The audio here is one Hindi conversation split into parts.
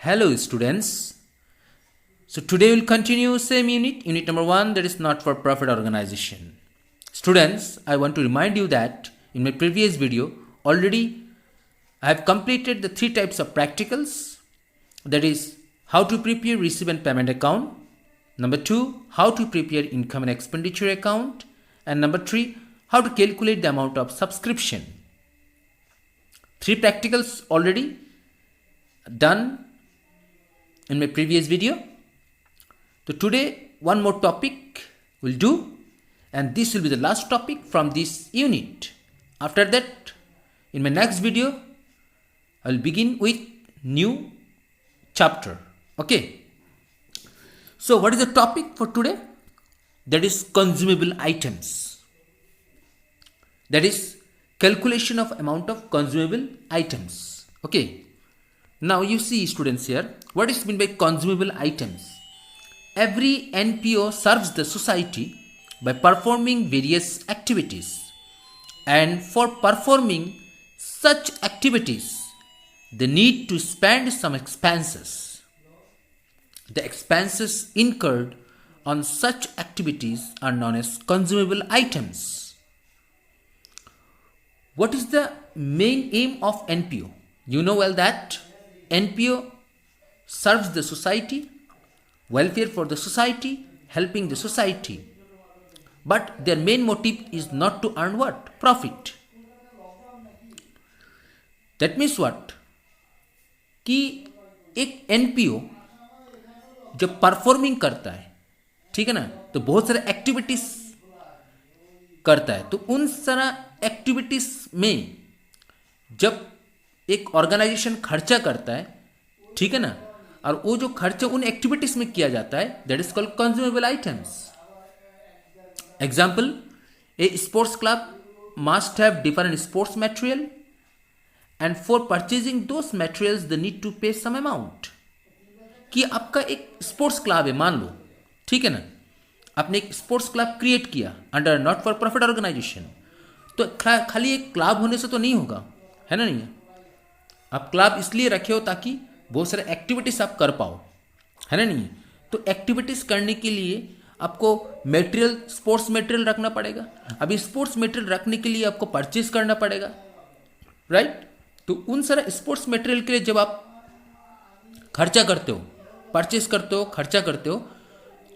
Hello students. So today we'll continue same unit number 1, that is not for profit organization. Students, I want to remind you that in my previous video already I have completed the 3 types of practicals, that is how to prepare receipt and payment account, number 2 how to prepare income and expenditure account, and number 3 how to calculate the amount of subscription. 3 practicals already done in my previous video. So today one more topic will do, and this will be the last topic from this unit. After that, in my next video I will begin with new chapter. Okay, so what is the topic for today? That is consumable items, that is calculation of amount of consumable items. Okay, now you see students here, what is meant by consumable items? Every NPO serves the society by performing various activities, and for performing such activities they need to spend some expenses. The expenses incurred on such activities are known as consumable items. What is the main aim of NPO? You know well that NPO serves the society, welfare for the society, helping the society. But their main motive is not to earn what? Profit. That means what? कि एक NPO जब परफॉर्मिंग करता है, ठीक है ना, तो बहुत सारे एक्टिविटीज करता है. तो उन सारा एक्टिविटीज में जब एक ऑर्गेनाइजेशन खर्चा करता है, ठीक है ना, और वो जो खर्चा उन एक्टिविटीज में किया जाता है, that is called consumable items. Example, a sports club must have different sports material, and for purchasing those materials they need to pay some amount. कि आपका एक स्पोर्ट्स क्लब है, मान लो, ठीक है ना, आपने एक स्पोर्ट्स क्लब क्रिएट किया under not for profit organisation. तो खाली एक क्लब होने से तो नहीं होगा, है ना. नहीं, आप क्लब इसलिए रखे हो ताकि बहुत सारे एक्टिविटीज आप कर पाओ, है ना. नहीं, तो एक्टिविटीज करने के लिए आपको मटेरियल, स्पोर्ट्स मटेरियल रखना पड़ेगा. अभी स्पोर्ट्स मटेरियल रखने के लिए आपको परचेज करना पड़ेगा, राइट. तो उन सारे स्पोर्ट्स मटेरियल के लिए जब आप खर्चा करते हो, परचेज करते हो, खर्चा करते हो,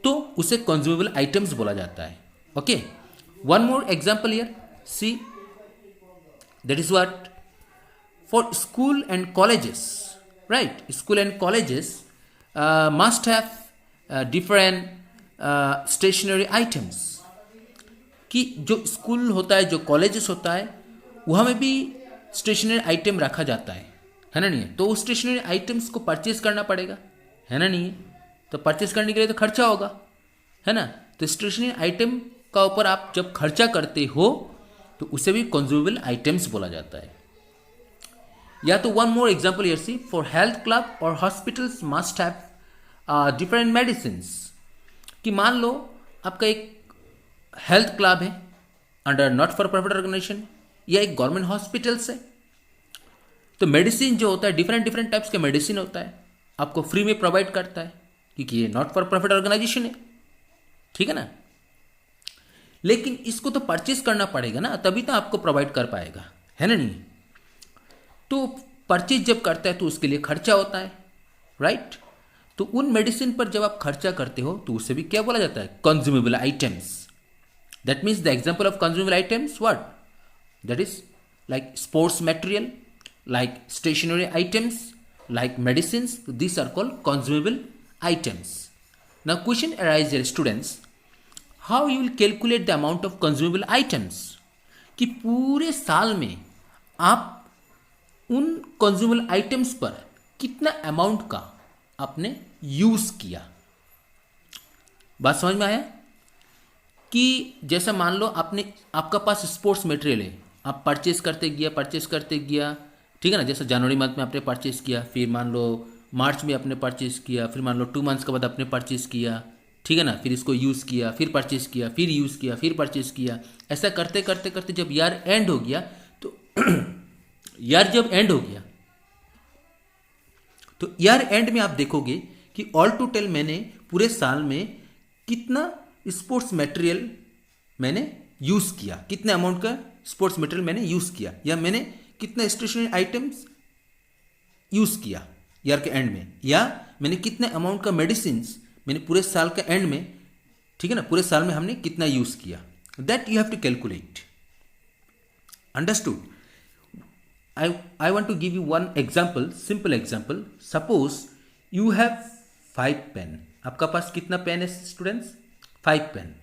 तो उसे कंज्यूमेबल आइटम्स बोला जाता है. Okay, one more example here, see, that is what for school and colleges, right. School and colleges must have different stationery items. कि जो स्कूल होता है, जो कॉलेजेस होता है, वहाँ में भी स्टेशनरी आइटम रखा जाता है ना. नहीं, तो उस स्टेशनरी आइटम्स को परचेज करना पड़ेगा, है ना. नहीं, तो परचेज करने के लिए तो खर्चा होगा, है ना. तो स्टेशनरी आइटम का ऊपर आप जब खर्चा करते हो तो उसे भी कंज्यूमेबल आइटम्स बोला जाता है. या तो one more example here, see, for health club और hospitals must have different medicines. कि मान लो आपका एक हेल्थ क्लब है under not for profit organisation, या एक गवर्नमेंट हॉस्पिटल्स है, तो मेडिसिन जो होता है डिफरेंट टाइप्स के मेडिसिन होता है, आपको फ्री में प्रोवाइड करता है, क्योंकि ये नॉट फॉर प्रॉफिट ऑर्गेनाइजेशन है, ठीक है ना. लेकिन इसको तो परचेज करना पड़ेगा ना, तभी तो आपको प्रोवाइड कर पाएगा, है ना. नहीं, तो परचेज जब करता है तो उसके लिए खर्चा होता है, राइट. तो उन मेडिसिन पर जब आप खर्चा करते हो तो उसे भी क्या बोला जाता है? Consumable items. That means the example of consumable items what? That is like sports material, like stationery items, like medicines. These are called consumable items. Now question arises here, students, how you will calculate the amount of consumable items? कि पूरे साल में आप उन consumable items पर कितना अमाउंट का आपने यूज किया. बात समझ में आया? कि जैसा मान लो आपने, आपका पास स्पोर्ट्स मटेरियल है, आप परचेज करते गया, ठीक है ना. जैसे जनवरी मंथ में आपने परचेज किया, फिर मान लो मार्च में आपने परचेज किया, फिर मान लो 2 मंथ्स के बाद आपने परचेज किया, ठीक है ना. फिर इसको यूज़ किया, फिर परचेज किया, फिर यूज़ किया, फिर परचेज किया. ऐसा करते करते जब ईयर एंड हो गया तो ईयर जब एंड हो गया तो ईयर एंड में आप देखोगे कि ऑल टोटल मैंने पूरे साल में कितना स्पोर्ट्स मटेरियल मैंने यूज किया, कितने अमाउंट का स्पोर्ट्स मटेरियल मैंने यूज किया, या मैंने कितना स्टेशनरी आइटम्स यूज किया ईयर के एंड में, या मैंने कितने अमाउंट का मेडिसिन मैंने पूरे साल के एंड में, ठीक है ना, पूरे साल में हमने कितना यूज किया, that you have to calculate. Understood? I want to give you one example, simple example. Suppose you have 5 pen. आपका पास कितना पेन है स्टूडेंट्स? 5 पेन।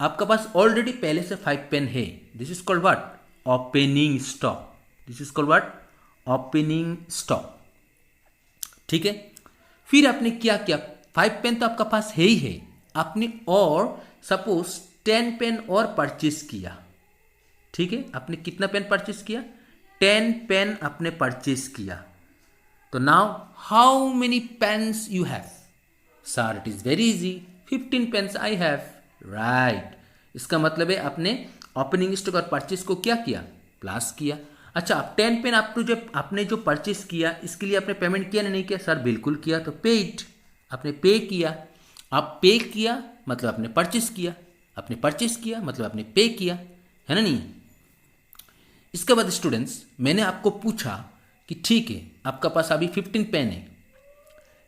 आपका पास ऑलरेडी पहले से 5 पेन है। This is called what? Opening stock. This is called what? Opening stock. ठीक है, फिर आपने क्या किया? 5 पेन तो आपका पास है ही है, आपने और सपोज 10 पेन और परचेज किया। ठीक है, आपने कितना पेन परचेज किया? 10 पेन आपने परचेज किया। तो now how many pens you have? Sir it is very easy, 15 pens I have. Right, इसका मतलब है आपने ओपनिंग स्टॉक और परचेज को क्या किया? प्लस किया। अच्छा, आप 10 पेन आपने जो परचेज किया इसके लिए आपने पेमेंट किया नहीं किया? सर बिल्कुल किया। तो पेड, आपने पे किया। आप पे किया मतलब आपने परचेज किया, आपने परचेज किया मतलब आपने पे किया, है ना? नहीं? इसके बाद स्टूडेंट्स मैंने आपको पूछा कि ठीक है आपका पास अभी 15 पेन है,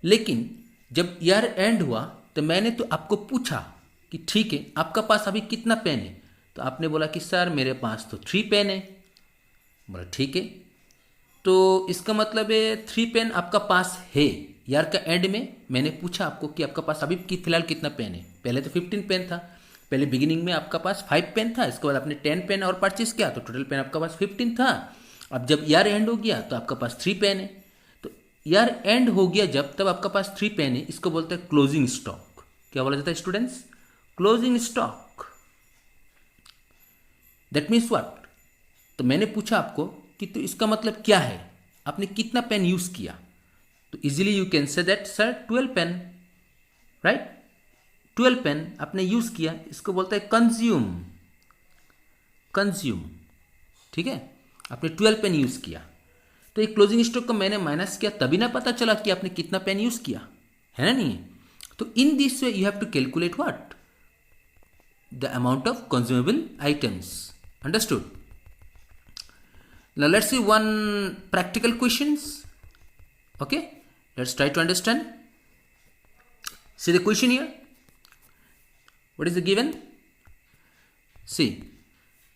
लेकिन जब ईयर एंड हुआ तो मैंने तो आपको पूछा कि ठीक है आपका पास अभी कितना पेन है, तो आपने बोला कि सर मेरे पास तो 3 पेन है। बोला ठीक है, तो इसका मतलब है 3 पेन आपका पास है। ईयर का एंड में मैंने पूछा आपको कि आपका पास अभी फिलहाल कितना पेन है। पहले तो 15 पेन था, पहले बिगिनिंग में आपका पास 5 पेन था, इसके बाद आपने 10 पेन और परचेज किया तो टोटल पेन आपका पास 15 था। अब जब ईयर एंड हो गया तो आपका पास 3 पेन है। तो ईयर एंड हो गया जब, तब आपका पास 3 पेन है, इसको बोलते हैं क्लोजिंग स्टॉक। क्या बोला जाता है students? Closing stock. That means what? तो मैंने पूछा आपको कि तो इसका मतलब क्या है, आपने कितना पेन यूज किया? तो easily you can say that sir 12 pen, right? 12 pen आपने यूज किया, इसको बोलते हैं कंज्यूम। कंज्यूम, ठीक है, आपने 12 पेन यूज किया। तो एक क्लोजिंग स्टॉक को मैंने माइनस किया, तभी ना पता चला कि आपने कितना पेन यूज किया, है ना? नहीं? तो in this way you have to calculate what? The amount of consumable items. Understood? Now let's see one practical questions. Okay, let's try to understand. See the question here. What is the given? See,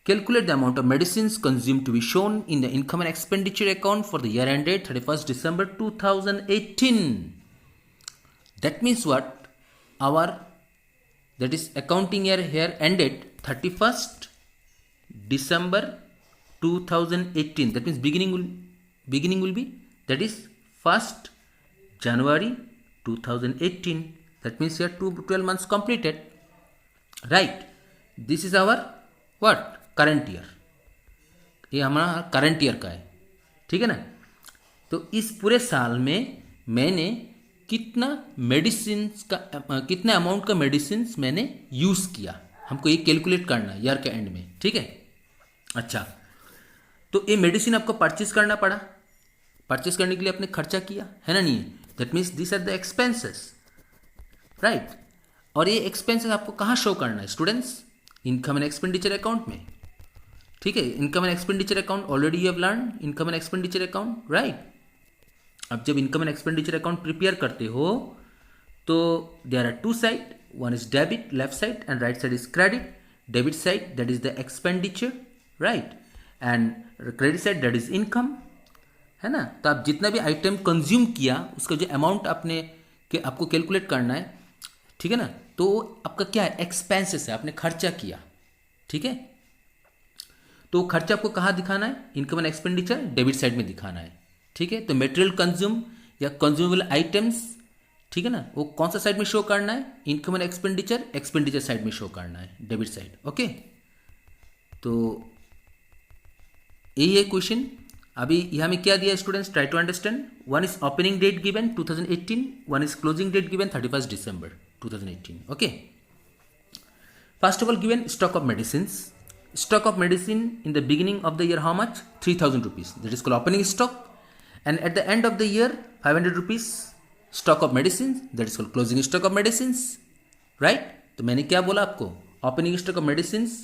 calculate the amount of medicines consumed to be shown in the income and expenditure account for the year ended 31st December 2018. That means what? Our, that is accounting year here ended 31st December 2018. That means beginning will be, that is 1st January 2018. That means here 12 months completed. Right, this is our what? Current year. ये हमारा करंट ईयर का है, ठीक है ना? तो इस पूरे साल में मैंने कितना मेडिसिन का, कितना अमाउंट का मेडिसिन मैंने यूज किया, हमको ये कैलकुलेट करना है ईयर के एंड में, ठीक है? अच्छा, तो ये मेडिसिन आपको परचेज करना पड़ा, परचेज करने के लिए आपने खर्चा किया, है ना? नहीं? That means this are the expenses, right? और ये एक्सपेंसेस आपको कहाँ शो करना है students? Income and expenditure account में, ठीक है? Income and expenditure account already you have learn income and expenditure account, right? अब जब income and expenditure account prepare करते हो तो there are 2 side, one is debit left side and right side is credit. Debit side that is the expenditure, right, and credit side that is income, है ना? तो आप जितना भी आइटम कंज्यूम किया उसका जो अमाउंट आपको कैलकुलेट करना है, ठीक है ना? तो आपका क्या है? एक्सपेंसेस है, आपने खर्चा किया, ठीक है? तो खर्चा आपको कहाँ दिखाना है? Income and expenditure debit side में दिखाना है, ठीक है? तो मटेरियल कंज्यूम या कंज्यूमेबल आइटम्स, ठीक है ना, वो कौन सा साइड में शो करना है? इनकम एंड एक्सपेंडिचर साइड में शो करना है, डेबिट साइड। ओके, तो यही है क्वेश्चन। अभी यहाँ में क्या दिया students? Try to understand. One is opening date given 2018, one is closing date given 31st December 2018. Okay, first of all given stock of medicines. Stock of medicine in the beginning of the year how much? 3000 rupees. That is called opening stock. and at the end of the year 500 rupees stock of medicines, that is called closing stock of medicines, right? तो मैंने क्या बोला आपको, ओपनिंग स्टॉक ऑफ मेडिसिन्स,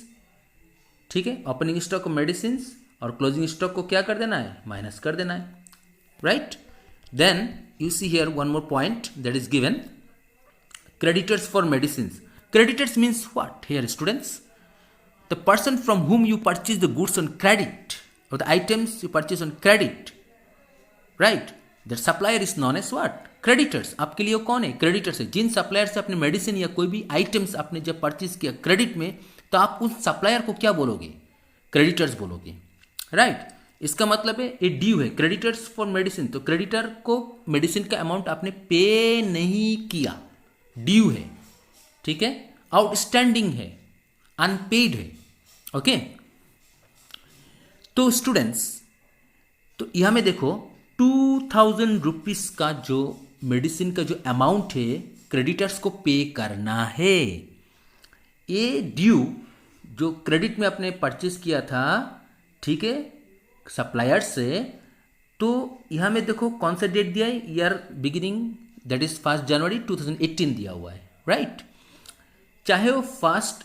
ठीक है, ओपनिंग स्टॉक ऑफ मेडिसिन्स और क्लोजिंग स्टॉक को क्या कर देना है, माइनस कर देना है, right? Then you see here one more point that is given, creditors for medicines. Creditors means what here, students? The person from whom you purchase the goods on credit or the items you purchase on credit, right? The supplier is known as what? Creditors. आपके लिए कौन है? Creditors है. जिन सप्लायर से अपने मेडिसिन या कोई भी आइटम्स आपने जब परचेज किया क्रेडिट में, तो आप उस सप्लायर को क्या बोलोगे? क्रेडिटर्स बोलोगे, राइट? इसका मतलब है ये ड्यू है, क्रेडिटर्स फॉर मेडिसिन, तो क्रेडिटर को मेडिसिन का अमाउंट आपने पे नहीं किया, ड्यू है, ठीक है, आउटस्टैंडिंग है, अनपेड है, ओके? तो स्टूडेंट्स, तो यहां में देखो 2000 रुपीज का जो मेडिसिन का जो अमाउंट है क्रेडिटर्स को पे करना है। ये ड्यू जो क्रेडिट में आपने परचेज किया था, ठीक है, सप्लायर से, तो यहां में देखो कौन सा डेट दिया है, ईयर बिगिनिंग दैट इज 1 जनवरी 2018 दिया हुआ है, राइट? चाहे वो 1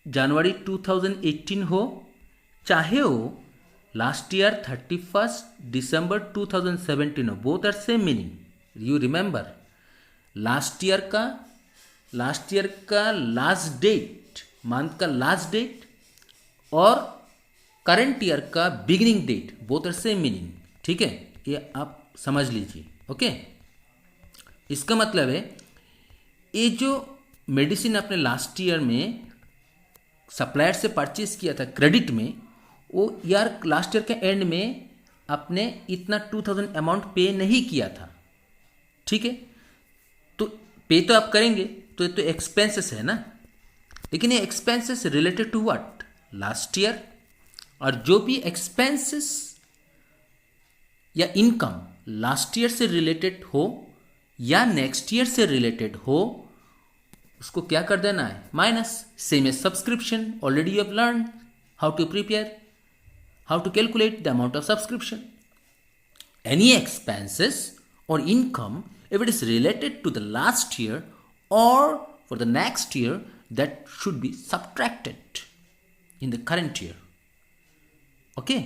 जनवरी 2018 हो, चाहे वो लास्ट ईयर 31 दिसंबर 2017 हो, both are same meaning, you remember. Last year का लास्ट डेट, मंथ का लास्ट डेट, और करंट ईयर का beginning date, both are same meaning, ठीक है, ये आप समझ लीजिए, ओके? इसका मतलब है ये जो मेडिसिन आपने लास्ट ईयर में सप्लायर से परचेज किया था क्रेडिट में, वो यार लास्ट ईयर के एंड में आपने इतना 2000 अमाउंट पे नहीं किया था, ठीक है? तो पे तो आप करेंगे, तो ये तो एक्सपेंसेस है ना, लेकिन ये expenses related to what, last year. और जो भी एक्सपेंसेस या इनकम लास्ट ईयर से रिलेटेड हो या नेक्स्ट ईयर से रिलेटेड हो, उसको क्या कर देना है, minus. Same as subscription, already you have learn how to prepare, how to calculate the amount of subscription. Any expenses और income if it is related to the last year or for the next year, that should be subtracted in the current year, okay?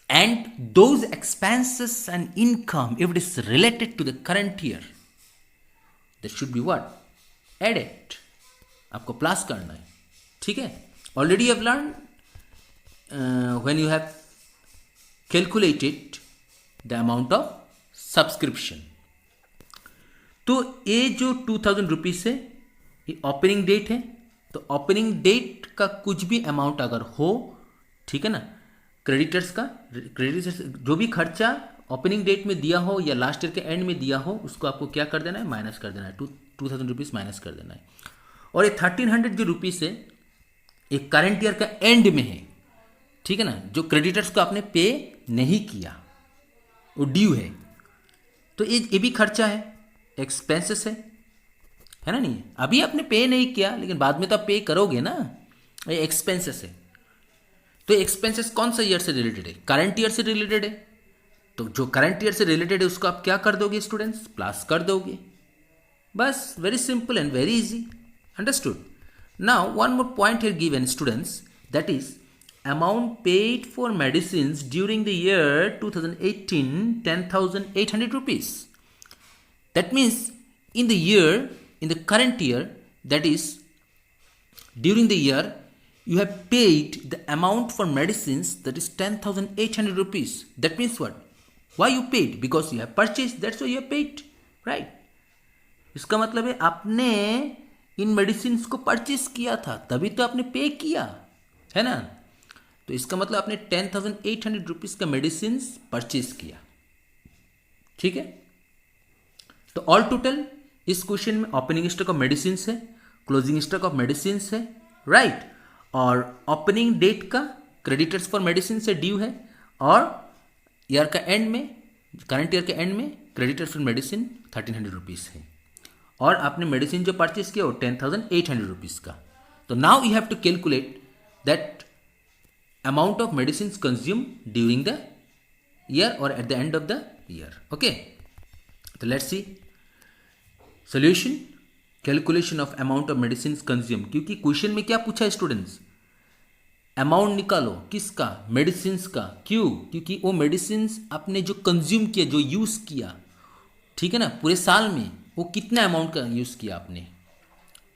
And those expenses and income, if it is related to the current year, that should be what, added, आपको प्लस करना है, ठीक है? Already you have learned when you have calculated the amount of subscription. तो ये जो 2000 रुपीज है, ये ओपनिंग डेट है, तो ओपनिंग डेट का कुछ भी अमाउंट अगर हो, ठीक है ना, क्रेडिटर्स जो भी खर्चा ओपनिंग डेट में दिया हो या लास्ट ईयर के एंड में दिया हो, उसको आपको क्या कर देना है, माइनस कर देना है, 2000 रुपीज माइनस कर देना है। और ये 1300 जो रुपीज है, ये करंट ईयर का एंड में है, ठीक है ना, जो क्रेडिटर्स को आपने पे नहीं किया, वो ड्यू है, तो ये भी खर्चा है, एक्सपेंसेस है ना? नहीं, अभी आपने पे नहीं किया, लेकिन बाद में तो आप पे करोगे ना, ये एक्सपेंसेस है। तो एक्सपेंसेस कौन सा ईयर से रिलेटेड है, करंट ईयर से रिलेटेड है, तो जो करंट ईयर से रिलेटेड है उसको आप क्या कर दोगे स्टूडेंट्स, प्लस कर दोगे, बस, very simple and very easy, understood? Now one more point here given students, that is amount paid for medicines during the year 2018, 10,800 rupees. That means in the current year, that is during the year, you have paid the amount for medicines, that is 10,800 rupees. That means what? Why you paid? Because you have purchased, that's why you have paid, right? इसका मतलब है आपने इन मेडिसिन को परचेज किया था, तभी तो आपने पे किया है ना। तो इसका मतलब आपने 10,800 रुपीज का मेडिसिन परचेज किया, ठीक है। तो ऑल टोटल इस क्वेश्चन में ओपनिंग स्टॉक ऑफ मेडिसिन है, क्लोजिंग स्टॉक ऑफ मेडिसिन है, राइट। और ओपनिंग डेट का क्रेडिटर्स फॉर मेडिसिन से ड्यू है, और ईयर का एंड में, करंट ईयर के एंड में क्रेडिटर्स फॉर मेडिसिन 1300 रुपीज़ है, और आपने मेडिसिन जो परचेज किया वो 10,800 रुपीज़ का। तो now you have to calculate that amount of medicines consumed during the year or at the end of the year. Okay, so let's see solution. Calculation of amount of medicine consume, क्योंकि क्वेश्चन में क्या पूछा है स्टूडेंट्स, अमाउंट निकालो किसका, मेडिसिन का। क्यों? क्योंकि वो मेडिसिन आपने जो कंज्यूम किया, जो यूज़ किया, ठीक है ना, पूरे साल में वो कितना अमाउंट का यूज़ किया आपने,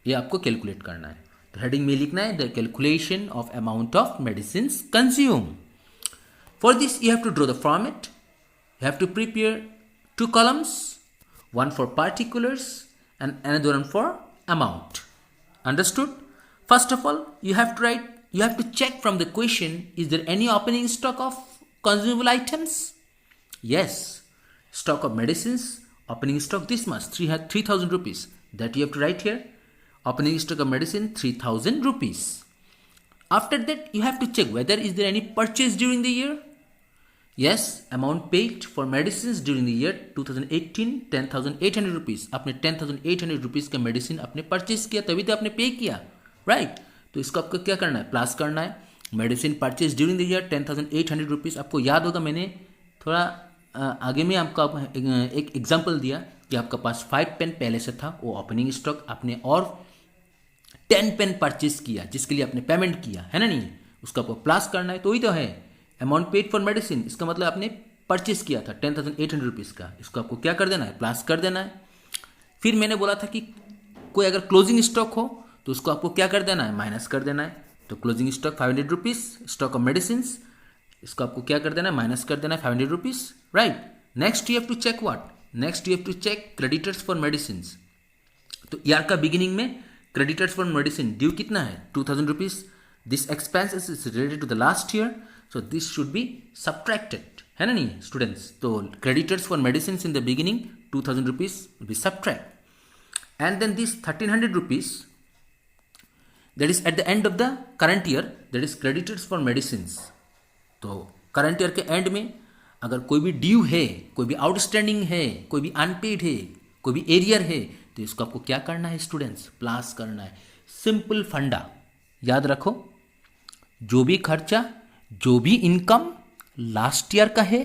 ये आपको कैलकुलेट करना है। तो हेडिंग में लिखना है the calculation of amount of medicine consume. For this you have to draw the format, you have to prepare 2 columns, one for particulars and another one for amount. Understood? First of all, you have to check from the question, is there any opening stock of consumable items? Yes. Stock of medicines, opening stock this much, 3,000 rupees. That you have to write here. Opening stock of medicine, 3,000 rupees. After that, you have to check whether is there any purchase during the year. Yes, amount paid for medicines during the year 2018, 10,800 rupees. आपने 10,800 rupees का मेडिसिन आपने परचेज किया, तभी तो आपने पे किया, राइट? तो इसको आपको क्या करना है, प्लस करना है। Medicine purchase during the year 10,800 rupees. आपको याद होगा मैंने थोड़ा आगे में आपका एक एग्जांपल दिया कि आपका पास 5 पेन पहले से था, वो ओपनिंग स्टॉक आपने और 10 पेन परचेज किया जिसके लिए आपने पेमेंट किया है ना, नहीं, उसका आपको प्लस करना है। तो वही तो है अमाउंट पेड फॉर मेडिसिन, इसका मतलब आपने परचेज किया था 10,800 रुपीज़ का, इसको आपको क्या कर देना है, प्लस कर देना है। फिर मैंने बोला था कि कोई अगर क्लोजिंग स्टॉक हो तो उसको आपको क्या कर देना है, माइनस कर देना है। तो closing stock 500 rupees, stock of medicine, इसको आपको क्या कर देना है, माइनस कर देना है 500 rupees, right. Next you have to check what, next you have to check creditors for medicine. तो ईयर का बिगिनिंग में क्रेडिटर्स फॉर मेडिसिन ड्यू कितना है, 2,000 rupees. This expenses is related to the last year, so this should be subtracted, है ना नहीं स्टूडेंट्स। तो creditors for medicines in the beginning 2,000 rupees will be subtract, and then this 1,300 rupees that is at the end of the current year, that is creditors for medicines। तो current year के end में अगर कोई भी ड्यू है, कोई भी आउटस्टैंडिंग है, कोई भी अनपेड है, कोई भी एरियर है, तो इसको आपको क्या करना है स्टूडेंट्स, प्लस करना है। सिंपल फंडा याद रखो, जो भी खर्चा, जो भी इनकम लास्ट ईयर का है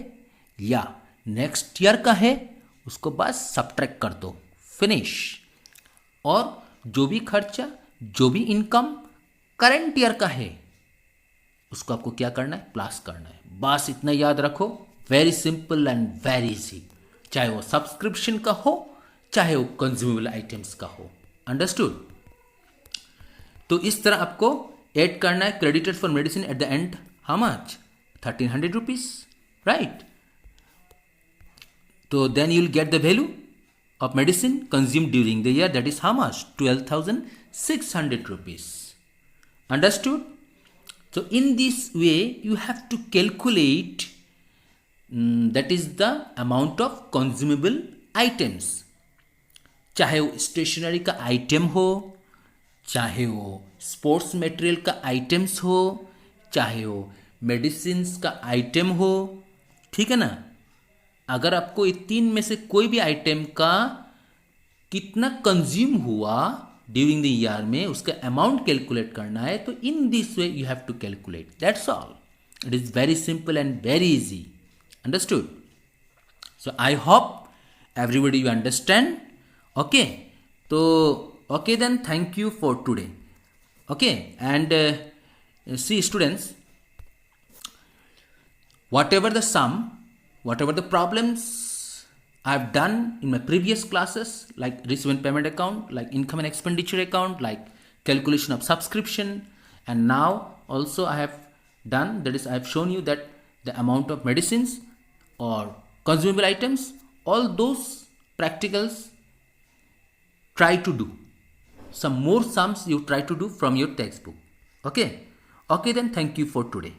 या नेक्स्ट ईयर का है, उसको बस सब्ट्रैक्ट कर दो, फिनिश। और जो भी खर्चा, जो भी इनकम करंट ईयर का है, उसको आपको क्या करना है, प्लस करना है। बस इतना याद रखो, very simple and very easy, चाहे वो सब्सक्रिप्शन का हो, चाहे वो कंज्यूमेबल आइटम्स का हो। अंडरस्टूड? तो इस तरह आपको ऐड करना है creditors for medicine at the end. How much? 1,300 rupees, right? So then you will get the value of medicine consumed during the year, that is how much? 12,600 rupees. Understood? So in this way you have to calculate that is the amount of consumable items, चाहे वो स्टेशनरी का आइटम हो, चाहे वो स्पोर्ट्स मटेरियल का आइटम्स हो, चाहे वो मेडिसिन्स का आइटम हो, ठीक है ना। अगर आपको ये 3 में से कोई भी आइटम का कितना कंज्यूम हुआ ड्यूरिंग द ईयर में, उसका अमाउंट कैलकुलेट करना है, तो in this way you have to calculate, that's all. It is very simple and very easy. Understood? So I hope everybody you understand. Okay, तो okay then, thank you for today. Okay, and see students, whatever the sum, whatever the problems I've done in my previous classes, like receive and payment account, like income and expenditure account, like calculation of subscription, and now also I have done, that is I have shown you that the amount of medicines or consumable items, all those practicals try to do. Some more sums you try to do from your textbook. Okay then, thank you for today.